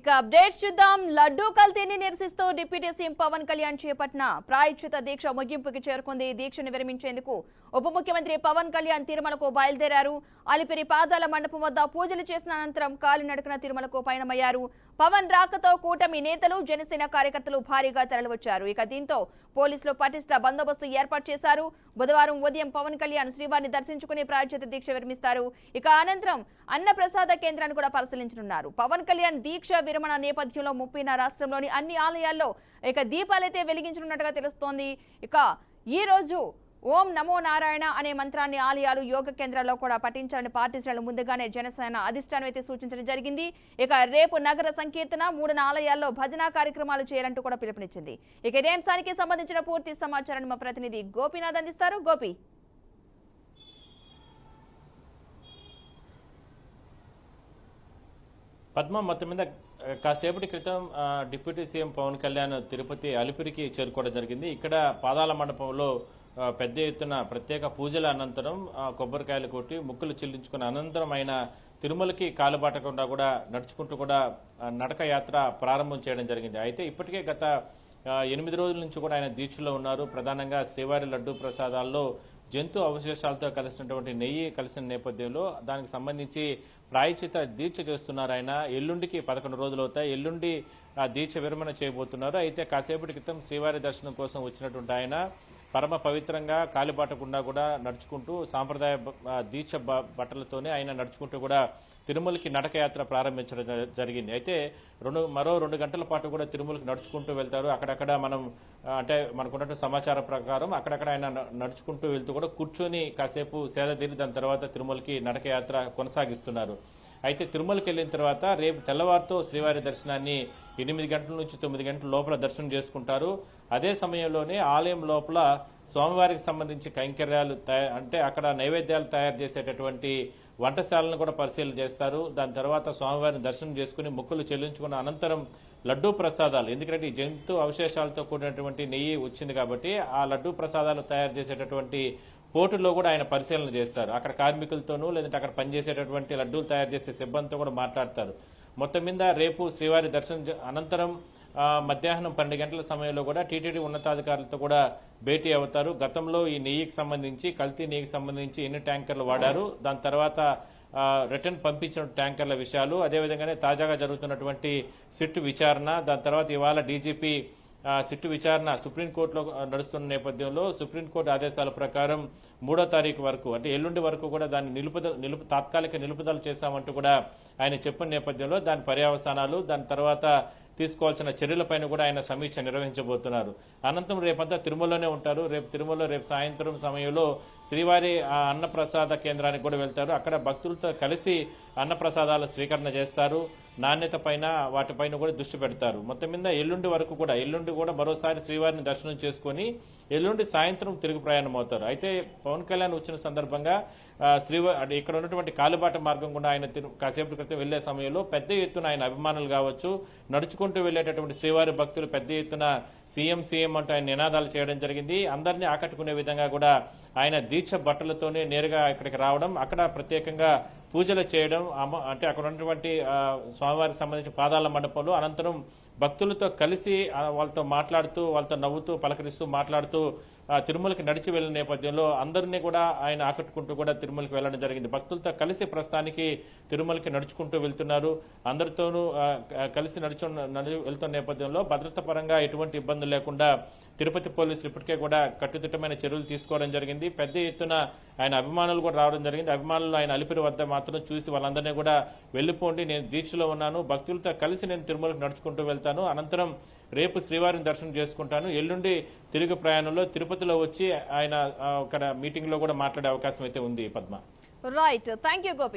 ఇక అప్డేట్స్ చూద్దాం. లడ్డూ కల్తీని నిరసిస్తూ డిప్యూటీ సీఎం పవన్ కళ్యాణ్ చేపట్టిన ప్రాయశ్చిత దీక్ష ముగింపుకి చేరుకుంది. దీక్షను విరమించేందుకు ఉప ముఖ్యమంత్రి పవన్ కళ్యాణ్ తిరుమలకు బయలుదేరారు. అలిపిరి పాదాల మండపం వద్ద పూజలు చేసిన అనంతరం కాలినడకన తిరుమలకు పయనమయ్యారు. పవన్ రాకతో కూటమి నేతలు, జనసేన కార్యకర్తలు భారీగా తరలివచ్చారు. ఇక దీంతో పోలీసులు పటిష్ట బందోబస్తు ఏర్పాటు చేశారు. బుధవారం ఉదయం పవన్ కళ్యాణ్ శ్రీవారిని దర్శించుకుని ప్రాయశ్చిత దీక్ష విరమిస్తారు. ఇక అనంతరం అన్నప్రసాద కేంద్రాన్ని కూడా పరిశీలించనున్నారు. పవన్ కళ్యాణ్ దీక్ష విరమణ నేపథ్యంలో ముప్పిన రాష్ట్రంలోని అన్ని ఆలయాల్లో ఇక దీపాలైతే వెలిగించనున్నట్టుగా తెలుస్తోంది. ఇక ఈ రోజు ఓం నమో నారాయణ అనే మంత్రాన్ని ఆలయాలు, యోగ కేంద్రాల్లో కూడా పఠించాలని పార్టీ శ్రేణులు ముందుగానే జనసేన అధిష్టానం అయితే సూచించడం జరిగింది. ఇక రేపు నగర సంకీర్తన, 3 ఆలయాల్లో భజన కార్యక్రమాలు చేయాలంటూ కూడా పిలుపునిచ్చింది. ఇక ఇదే అంశానికి సంబంధించిన పూర్తి సమాచారాన్ని మా ప్రతినిధి గోపీనాథ్ అందిస్తారు. గోపి, పద్మ, మొత్తం మీద కాసేపటి క్రితం డిప్యూటీ సీఎం పవన్ కళ్యాణ్ తిరుపతి అలిపిరికి చేరుకోవడం జరిగింది. ఇక్కడ పాదాల మండపంలో పెద్ద ఎత్తున ప్రత్యేక పూజల అనంతరం కొబ్బరికాయలు కొట్టి ముక్కులు చెల్లించుకున్న అనంతరం ఆయన తిరుమలకి కాలుబాటకుండా కూడా నడుచుకుంటూ కూడా నడక యాత్ర ప్రారంభం చేయడం జరిగింది. అయితే ఇప్పటికే గత 8 రోజుల నుంచి కూడా ఆయన దీక్షలో ఉన్నారు. ప్రధానంగా శ్రీవారి లడ్డూ ప్రసాదాల్లో జంతు అవశేషాలతో కలిసినటువంటి నెయ్యి కలిసిన నేపథ్యంలో దానికి సంబంధించి ప్రాయశ్చిత దీక్ష చేస్తున్నారు. ఆయన ఎల్లుండికి 11 రోజులు అవుతాయి. ఎల్లుండి ఆ దీక్ష విరమణ చేయబోతున్నారు. అయితే కాసేపటి క్రితం శ్రీవారి దర్శనం కోసం వచ్చినటువంటి ఆయన పరమ పవిత్రంగా కాలిబాటకుండా కూడా నడుచుకుంటూ సాంప్రదాయ దీక్ష బట్టలతోనే ఆయన నడుచుకుంటూ కూడా తిరుమలకి నడకయాత్ర ప్రారంభించడం జరిగింది. అయితే మరో 2 గంటల పాటు కూడా తిరుమలకి నడుచుకుంటూ వెళ్తారు. అక్కడక్కడ మనకున్నటువంటి సమాచారం ప్రకారం అక్కడక్కడ ఆయన నడుచుకుంటూ వెళ్తూ కూడా కూర్చొని కాసేపు సేద తీరి దాని తర్వాత తిరుమలకి నడకయాత్ర కొనసాగిస్తున్నారు. అయితే తిరుమలకి వెళ్ళిన తర్వాత రేపు తెల్లవారితో శ్రీవారి దర్శనాన్ని 8 గంటల నుంచి 9 గంటల లోపల దర్శనం చేసుకుంటారు. అదే సమయంలోనే ఆలయం లోపల స్వామివారికి సంబంధించి కైంకర్యాలు అంటే అక్కడ నైవేద్యాలు తయారు చేసేటటువంటి వంటశాలను కూడా పరిశీలన చేస్తారు. దాని తర్వాత స్వామివారిని దర్శనం చేసుకుని మొక్కులు చెల్లించుకున్న అనంతరం లడ్డూ ప్రసాదాలు, ఎందుకంటే ఈ జంతు అవశేషాలతో కూడినటువంటి నెయ్యి వచ్చింది కాబట్టి ఆ లడ్డూ ప్రసాదాలు తయారు చేసేటటువంటి పోర్టులో కూడా ఆయన పరిశీలన చేస్తారు. అక్కడ కార్మికులతోనూ లేదంటే అక్కడ పనిచేసేటటువంటి లడ్డూలు తయారు చేసే సిబ్బందితో కూడా మాట్లాడతారు. మొత్తం మీద రేపు శ్రీవారి దర్శనం అనంతరం మధ్యాహ్నం 12 గంటల సమయంలో కూడా టీటీడీ ఉన్నతాధికారులతో కూడా భేటీ అవుతారు. గతంలో ఈ నెయ్యికి సంబంధించి, కల్తీ నెయ్యికి సంబంధించి ఎన్ని ట్యాంకర్లు వాడారు, దాని తర్వాత రిటర్న్ పంపించిన ట్యాంకర్ల విషయాలు, అదేవిధంగానే తాజాగా జరుగుతున్నటువంటి సిట్ విచారణ, దాని తర్వాత ఇవాళ డీజీపీ సిట్టు విచారణ సుప్రీంకోర్టులో నడుస్తున్న నేపథ్యంలో సుప్రీంకోర్టు ఆదేశాల ప్రకారం 3వ తారీఖు వరకు అంటే ఎల్లుండి వరకు కూడా దాన్ని తాత్కాలిక నిలుపుదల చేశామంటూ కూడా ఆయన చెప్పిన నేపథ్యంలో దాని పర్యవసానాలు, దాని తర్వాత తీసుకోవాల్సిన చర్యలపైన కూడా ఆయన సమీక్ష నిర్వహించబోతున్నారు. అనంతరం రేపంతా తిరుమలలోనే ఉంటారు. రేపు సాయంత్రం సమయంలో శ్రీవారి అన్నప్రసాద కేంద్రానికి కూడా వెళ్తారు. అక్కడ భక్తులతో కలిసి అన్నప్రసాదాల స్వీకరణ చేస్తారు. నాణ్యత పైన వాటిపైన కూడా దృష్టి పెడతారు. మొత్తం మీద ఎల్లుండి కూడా మరోసారి శ్రీవారిని దర్శనం చేసుకుని ఎల్లుండి సాయంత్రం తిరుగు ప్రయాణం అవుతారు. అయితే పవన్ కళ్యాణ్ వచ్చిన సందర్భంగా ఇక్కడ ఉన్నటువంటి కాలుబాట మార్గం కూడా ఆయన కాసేపటి క్రితం వెళ్లే సమయంలో పెద్ద ఎత్తున ఆయన అభిమానులు కావచ్చు, నడుచుకుంటూ వెళ్లేటటువంటి శ్రీవారి భక్తులు పెద్ద ఎత్తున సీఎం అంటూ ఆయన నినాదాలు చేయడం జరిగింది. అందరినీ ఆకట్టుకునే విధంగా కూడా ఆయన దీక్ష బట్టలతోనే నేరుగా ఇక్కడికి రావడం, అక్కడ ప్రత్యేకంగా పూజలు చేయడం, అంటే అక్కడ ఉన్నటువంటి స్వామివారికి సంబంధించిన పాదాల మండపంలో అనంతరం భక్తులతో కలిసి వాళ్ళతో మాట్లాడుతూ, వాళ్ళతో నవ్వుతూ, పలకరిస్తూ, మాట్లాడుతూ తిరుమలకి నడిచి వెళ్లిన నేపథ్యంలో అందరినీ కూడా ఆయన ఆకట్టుకుంటూ కూడా తిరుమలకి వెళ్లడం జరిగింది. భక్తులతో కలిసి ప్రస్తుతానికి తిరుమలకి నడుచుకుంటూ వెళ్తున్నారు. అందరితోనూ కలిసి వెళ్తున్న నేపథ్యంలో భద్రత పరంగా ఎటువంటి ఇబ్బందులు లేకుండా తిరుపతి పోలీసులు ఇప్పటికే కూడా కట్టుదిట్టమైన చర్యలు తీసుకోవడం జరిగింది. పెద్ద ఎత్తున ఆయన అభిమానులు కూడా రావడం జరిగింది. అభిమానులు ఆయన అలిపిరి వద్ద మాత్రం చూసి వాళ్ళందరినీ కూడా వెళ్ళిపోండి, నేను దీక్షలో ఉన్నాను, భక్తులతో కలిసి నేను తిరుమలకు నడుచుకుంటూ వెళ్తాను, అనంతరం రేపు శ్రీవారిని దర్శనం చేసుకుంటాను, ఎల్లుండి తిరుగు ప్రయాణంలో తిరుపతిలో వచ్చి ఆయన అక్కడ మీటింగ్ లో కూడా మాట్లాడే అవకాశం అయితే ఉంది. Padma, right, thank you Gopi.